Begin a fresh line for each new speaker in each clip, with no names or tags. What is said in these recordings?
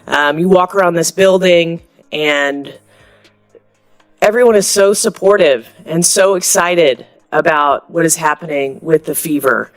You walk around this building and everyone is so supportive and so excited about what is happening with the Fever.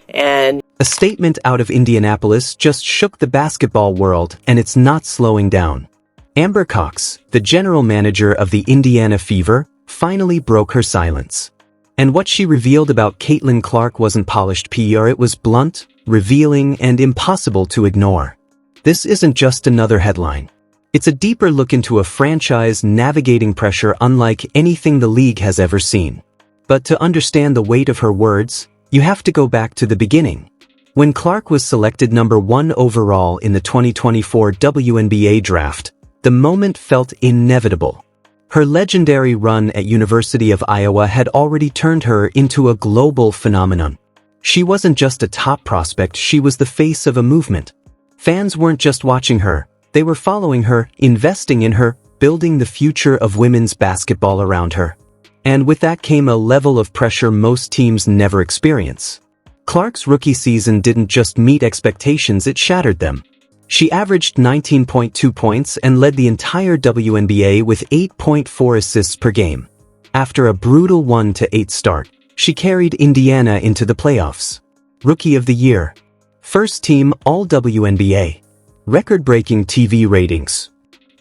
And
a statement out of Indianapolis just shook the basketball world, and it's not slowing down. Amber Cox, the general manager of the Indiana Fever, finally broke her silence. And what she revealed about Caitlin Clark wasn't polished PR, it was blunt, revealing, and impossible to ignore. This isn't just another headline. It's a deeper look into a franchise navigating pressure unlike anything the league has ever seen. But to understand the weight of her words, you have to go back to the beginning. When Clark was selected number 1 overall in the 2024 WNBA draft, the moment felt inevitable. Her legendary run at University of Iowa had already turned her into a global phenomenon. She wasn't just a top prospect, she was the face of a movement. Fans weren't just watching her, they were following her, investing in her, building the future of women's basketball around her. And with that came a level of pressure most teams never experience. Clark's rookie season didn't just meet expectations, it shattered them. She averaged 19.2 points and led the entire WNBA with 8.4 assists per game. After a brutal 1-8 start, she carried Indiana into the playoffs. Rookie of the Year. First team All-WNBA. Record-breaking TV ratings.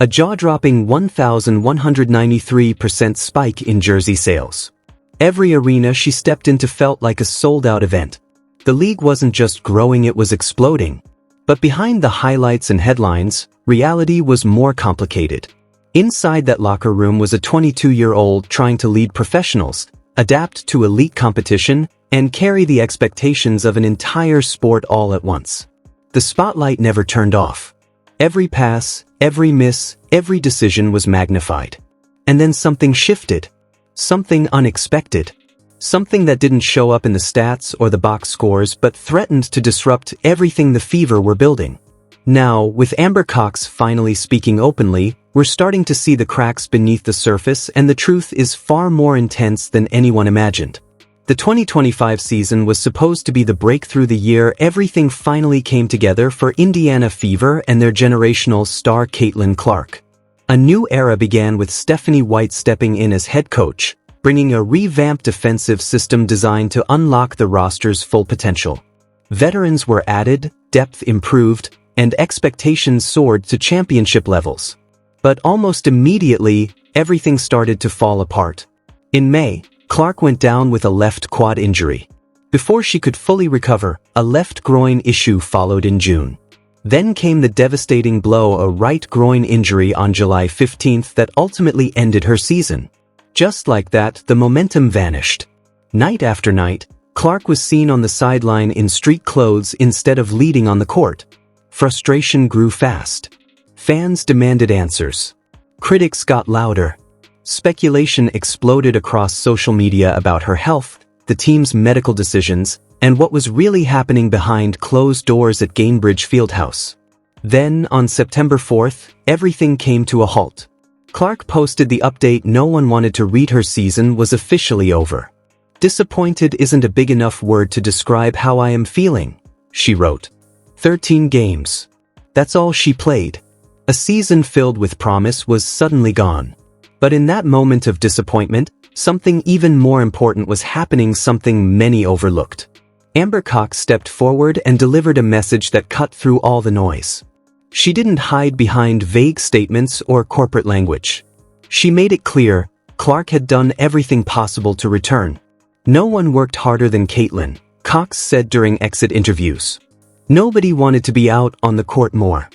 A jaw-dropping 1,193% spike in jersey sales. Every arena she stepped into felt like a sold-out event. The league wasn't just growing, it was exploding. But behind the highlights and headlines, reality was more complicated. Inside that locker room was a 22-year-old trying to lead professionals, adapt to elite competition, and carry the expectations of an entire sport all at once. The spotlight never turned off. Every pass, every miss, every decision was magnified. And then something shifted. Something unexpected. Something that didn't show up in the stats or the box scores but threatened to disrupt everything the Fever were building. Now, with Amber Cox finally speaking openly, we're starting to see the cracks beneath the surface, and the truth is far more intense than anyone imagined. The 2025 season was supposed to be the breakthrough, the year everything finally came together for Indiana Fever and their generational star Caitlin Clark. A new era began with Stephanie White stepping in as head coach, bringing a revamped defensive system designed to unlock the roster's full potential. Veterans were added, depth improved, and expectations soared to championship levels. But almost immediately, everything started to fall apart. In May, Clark went down with a left quad injury. Before she could fully recover, a left groin issue followed in June. Then came the devastating blow, a right groin injury on July 15th that ultimately ended her season. Just like that, the momentum vanished. Night after night, Clark was seen on the sideline in street clothes instead of leading on the court. Frustration grew fast. Fans demanded answers. Critics got louder. Speculation exploded across social media about her health, the team's medical decisions, and what was really happening behind closed doors at Gainbridge Fieldhouse. Then, on September 4th, everything came to a halt. Clark posted the update no one wanted to read. Her season was officially over. "Disappointed isn't a big enough word to describe how I am feeling," she wrote. 13 games. That's all she played. A season filled with promise was suddenly gone. But in that moment of disappointment, something even more important was happening, something many overlooked. Amber Cox stepped forward and delivered a message that cut through all the noise. She didn't hide behind vague statements or corporate language. She made it clear, Clark had done everything possible to return. "No one worked harder than Caitlin," Cox said during exit interviews. "Nobody wanted to be out on the court more."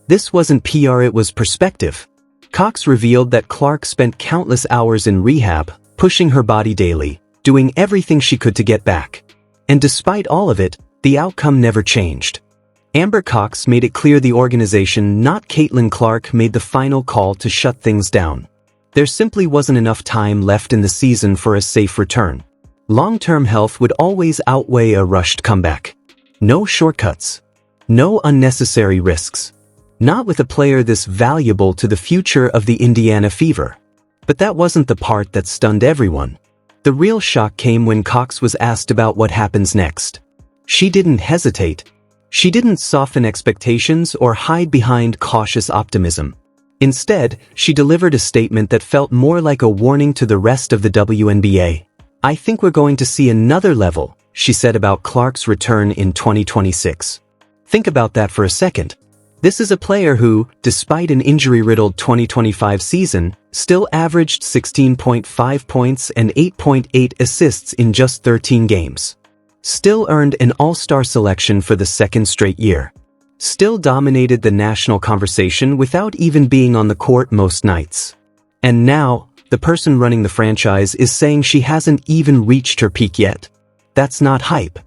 This wasn't PR, it was perspective. Cox revealed that Clark spent countless hours in rehab, pushing her body daily, doing everything she could to get back. And despite all of it, the outcome never changed. Amber Cox made it clear the organization, not Caitlin Clark, made the final call to shut things down. There simply wasn't enough time left in the season for a safe return. Long-term health would always outweigh a rushed comeback. No shortcuts. No unnecessary risks. Not with a player this valuable to the future of the Indiana Fever. But that wasn't the part that stunned everyone. The real shock came when Cox was asked about what happens next. She didn't hesitate. She didn't soften expectations or hide behind cautious optimism. Instead, she delivered a statement that felt more like a warning to the rest of the WNBA. "I think we're going to see another level," she said about Clark's return in 2026. Think about that for a second. This is a player who, despite an injury-riddled 2025 season, still averaged 16.5 points and 8.8 assists in just 13 games. Still earned an All-Star selection for the second straight year. Still dominated the national conversation without even being on the court most nights. And now, the person running the franchise is saying she hasn't even reached her peak yet. That's not hype.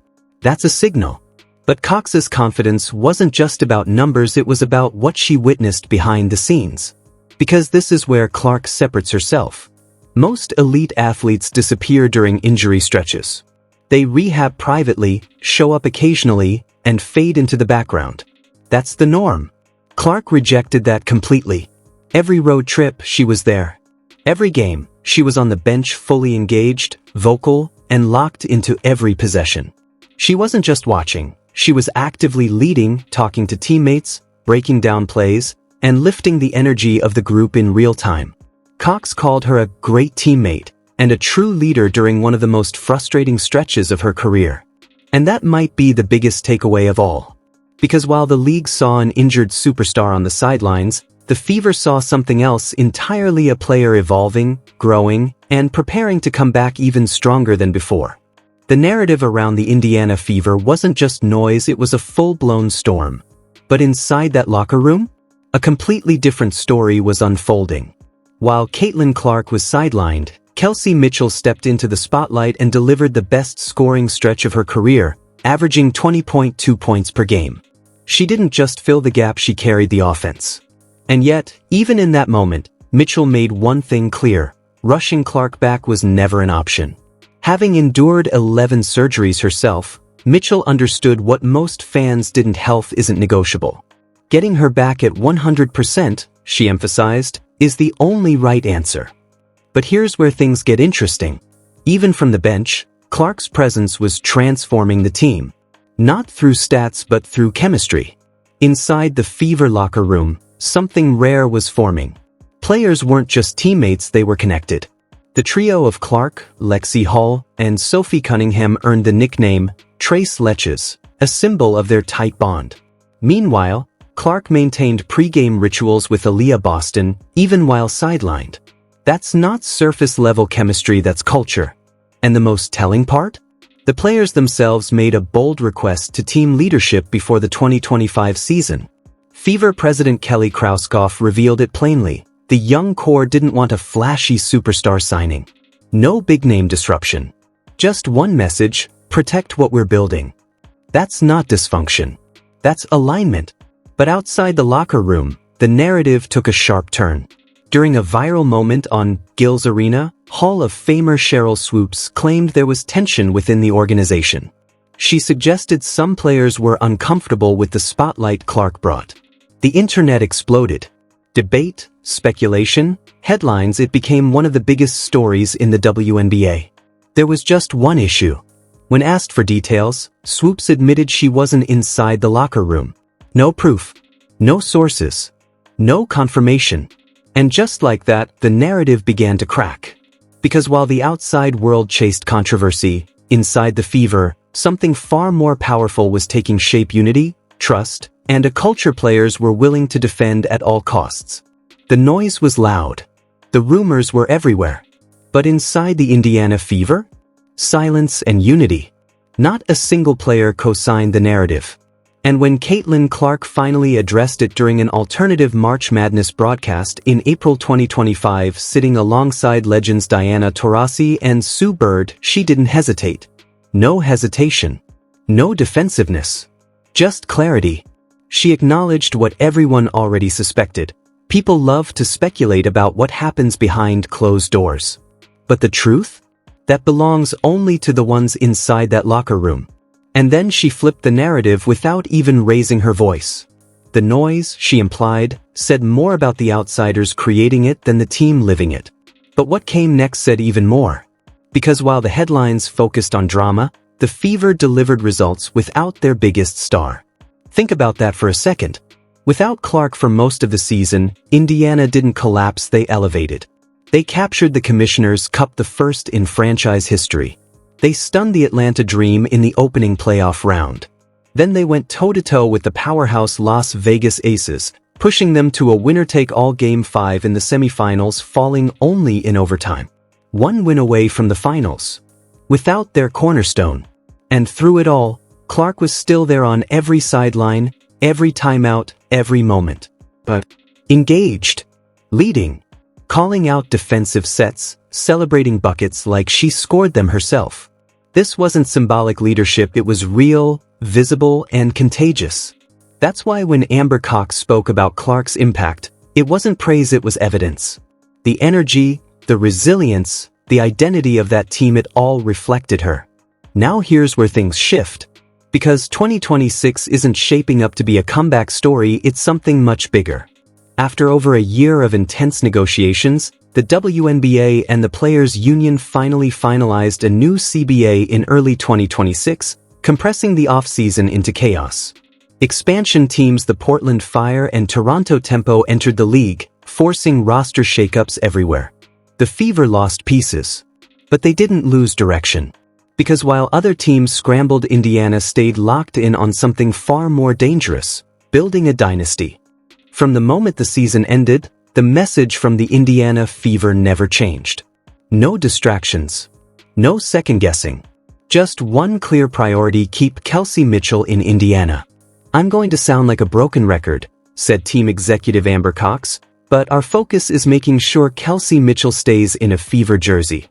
That's a signal. But Cox's confidence wasn't just about numbers, it was about what she witnessed behind the scenes. Because this is where Clark separates herself. Most elite athletes disappear during injury stretches. They rehab privately, show up occasionally, and fade into the background. That's the norm. Clark rejected that completely. Every road trip, she was there. Every game, she was on the bench fully engaged, vocal, and locked into every possession. She wasn't just watching. She was actively leading, talking to teammates, breaking down plays, and lifting the energy of the group in real time. Cox called her a great teammate and a true leader during one of the most frustrating stretches of her career. And that might be the biggest takeaway of all. Because while the league saw an injured superstar on the sidelines, the Fever saw something else entirely: a player evolving, growing, and preparing to come back even stronger than before. The narrative around the Indiana Fever wasn't just noise, it was a full-blown storm. But inside that locker room, a completely different story was unfolding. While Caitlin Clark was sidelined, Kelsey Mitchell stepped into the spotlight and delivered the best scoring stretch of her career, averaging 20.2 points per game. She didn't just fill the gap, she carried the offense. And yet, even in that moment, Mitchell made one thing clear: rushing Clark back was never an option. Having endured 11 surgeries herself, Mitchell understood what most fans didn't: health isn't negotiable. Getting her back at 100%, she emphasized, is the only right answer. But here's where things get interesting. Even from the bench, Clark's presence was transforming the team. Not through stats but through chemistry. Inside the Fever locker room, something rare was forming. Players weren't just teammates, they were connected. The trio of Clark, Lexi Hall, and Sophie Cunningham earned the nickname Trace Leches, a symbol of their tight bond. Meanwhile, Clark maintained pre-game rituals with Aaliyah Boston, even while sidelined. That's not surface-level chemistry, that's culture. And the most telling part? The players themselves made a bold request to team leadership before the 2025 season. Fever president Kelly Krauskopf revealed it plainly. The young core didn't want a flashy superstar signing. No big-name disruption. Just one message: protect what we're building. That's not dysfunction. That's alignment. But outside the locker room, the narrative took a sharp turn. During a viral moment on Gil's Arena, Hall of Famer Cheryl Swoops claimed there was tension within the organization. She suggested some players were uncomfortable with the spotlight Clark brought. The internet exploded. Debate, speculation, headlines, it became one of the biggest stories in the WNBA. There was just one issue. When asked for details, Swoops admitted she wasn't inside the locker room. No proof. No sources. No confirmation. And just like that, the narrative began to crack. Because while the outside world chased controversy, inside the Fever, something far more powerful was taking shape: unity, trust, and a culture players were willing to defend at all costs. The noise was loud. The rumors were everywhere. But inside the Indiana Fever? Silence and unity. Not a single player co-signed the narrative. And when Caitlin Clark finally addressed it during an alternative March Madness broadcast in April 2025, sitting alongside legends Diana Taurasi and Sue Bird, she didn't hesitate. No hesitation. No defensiveness. Just clarity. She acknowledged what everyone already suspected. People love to speculate about what happens behind closed doors. But the truth? That belongs only to the ones inside that locker room. And then she flipped the narrative without even raising her voice. The noise, she implied, said more about the outsiders creating it than the team living it. But what came next said even more. Because while the headlines focused on drama, the Fever delivered results without their biggest star. Think about that for a second. Without Clark for most of the season, Indiana didn't collapse, they elevated. They captured the Commissioner's Cup, the first in franchise history. They stunned the Atlanta Dream in the opening playoff round. Then they went toe-to-toe with the powerhouse Las Vegas Aces, pushing them to a winner-take-all Game 5 in the semifinals, falling only in overtime. One win away from the finals. Without their cornerstone. And through it all, Clark was still there on every sideline, every timeout, every moment. But engaged, leading, calling out defensive sets, celebrating buckets like she scored them herself. This wasn't symbolic leadership, it was real, visible, and contagious. That's why when Amber Cox spoke about Clark's impact, it wasn't praise, it was evidence. The energy, the resilience, the identity of that team, it all reflected her. Now here's where things shift. Because 2026 isn't shaping up to be a comeback story, it's something much bigger. After over a year of intense negotiations, the WNBA and the Players Union finally finalized a new CBA in early 2026, compressing the offseason into chaos. Expansion teams the Portland Fire and Toronto Tempo entered the league, forcing roster shakeups everywhere. The Fever lost pieces. But they didn't lose direction. Because while other teams scrambled, Indiana stayed locked in on something far more dangerous, building a dynasty. From the moment the season ended, the message from the Indiana Fever never changed. No distractions. No second-guessing. Just one clear priority: keep Kelsey Mitchell in Indiana. "I'm going to sound like a broken record," said team executive Amber Cox, "but our focus is making sure Kelsey Mitchell stays in a Fever jersey."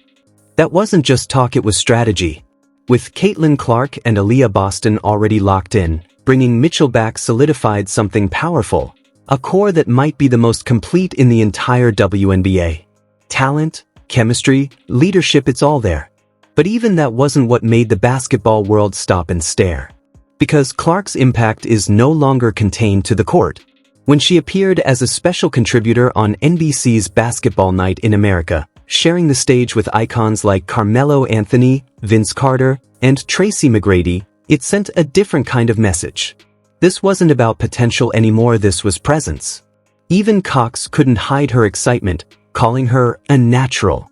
That wasn't just talk, it was strategy. With Caitlin Clark and Aaliyah Boston already locked in, bringing Mitchell back solidified something powerful. A core that might be the most complete in the entire WNBA. Talent, chemistry, leadership, it's all there. But even that wasn't what made the basketball world stop and stare. Because Clark's impact is no longer contained to the court. When she appeared as a special contributor on NBC's Basketball Night in America, sharing the stage with icons like Carmelo Anthony, Vince Carter, and Tracy McGrady, it sent a different kind of message. This wasn't about potential anymore, this was presence. Even Cox couldn't hide her excitement, calling her a natural.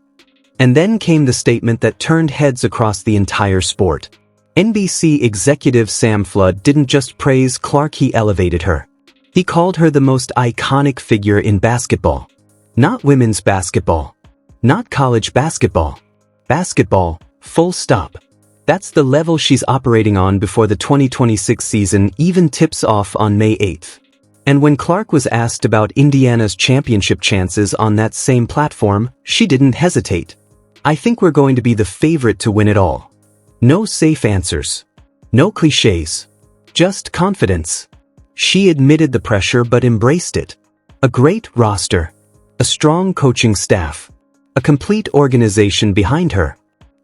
And then came the statement that turned heads across the entire sport. NBC executive Sam Flood didn't just praise Clark, he elevated her. He called her the most iconic figure in basketball. Not women's basketball. Not college basketball. Basketball, full stop. That's the level she's operating on before the 2026 season even tips off on May 8th. And when Clark was asked about Indiana's championship chances on that same platform, she didn't hesitate. "I think we're going to be the favorite to win it all." No safe answers. No cliches. Just confidence. She admitted the pressure but embraced it. A great roster. A strong coaching staff. A complete organization behind her.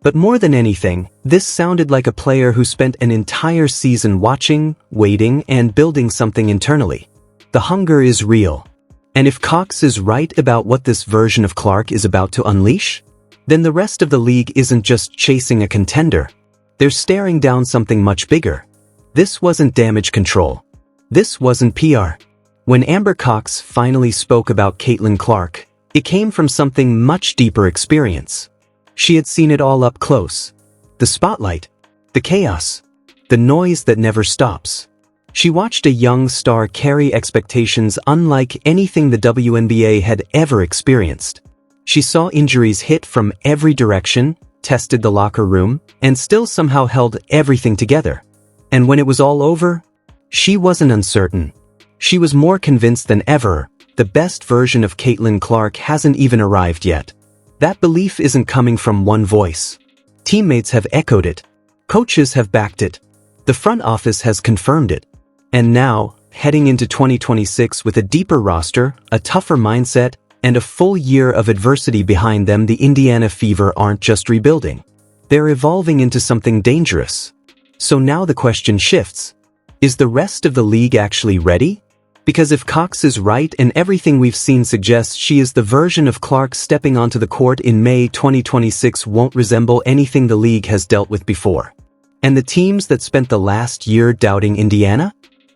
But more than anything, this sounded like a player who spent an entire season watching, waiting, and building something internally. The hunger is real. And if Cox is right about what this version of Clark is about to unleash, then the rest of the league isn't just chasing a contender. They're staring down something much bigger. This wasn't damage control. This wasn't PR. When Amber Cox finally spoke about Caitlin Clark, it came from something much deeper: experience. She had seen it all up close. The spotlight. The chaos. The noise that never stops. She watched a young star carry expectations unlike anything the WNBA had ever experienced. She saw injuries hit from every direction, tested the locker room, and still somehow held everything together. And when it was all over, she wasn't uncertain. She was more convinced than ever. The best version of Caitlin Clark hasn't even arrived yet. That belief isn't coming from one voice. Teammates have echoed it. Coaches have backed it. The front office has confirmed it. And now, heading into 2026 with a deeper roster, a tougher mindset, and a full year of adversity behind them, the Indiana Fever aren't just rebuilding. They're evolving into something dangerous. So now the question shifts. Is the rest of the league actually ready? Because if Cox is right and everything we've seen suggests she is the version of Clark stepping onto the court in May 2026 won't resemble anything the league has dealt with before. And the teams that spent the last year doubting Indiana?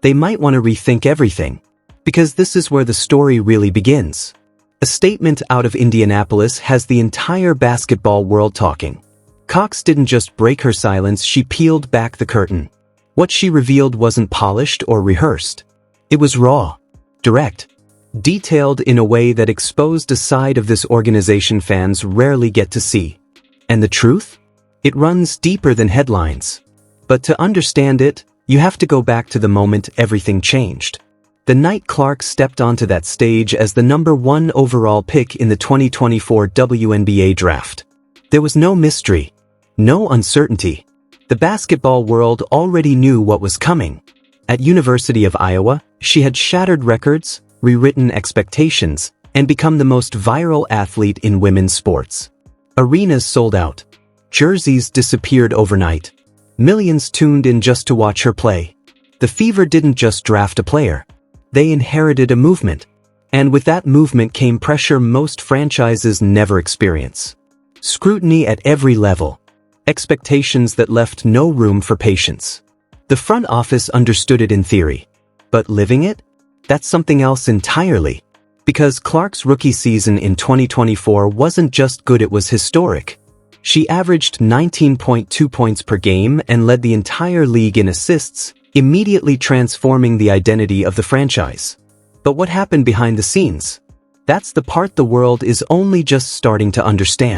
they might want to rethink everything. Because this is where the story really begins. A statement out of Indianapolis has the entire basketball world talking. Cox didn't just break her silence, she peeled back the curtain. What she revealed wasn't polished or rehearsed. It was raw, direct, detailed in a way that exposed a side of this organization fans rarely get to see. And the truth? It runs deeper than headlines. But to understand it, you have to go back to the moment everything changed. The night Clark stepped onto that stage as the #1 overall pick in the 2024 WNBA draft. There was no mystery, no uncertainty. The basketball world already knew what was coming. At University of Iowa, she had shattered records, rewritten expectations, and become the most viral athlete in women's sports. Arenas sold out. Jerseys disappeared overnight. Millions tuned in just to watch her play. The Fever didn't just draft a player. They inherited a movement. And with that movement came pressure most franchises never experience. Scrutiny at every level. Expectations that left no room for patience. The front office understood it in theory. But living it? That's something else entirely. Because Clark's rookie season in 2024 wasn't just good, it was historic. She averaged 19.2 points per game and led the entire league in assists, immediately transforming the identity of the franchise. But what happened behind the scenes? That's the part the world is only just starting to understand.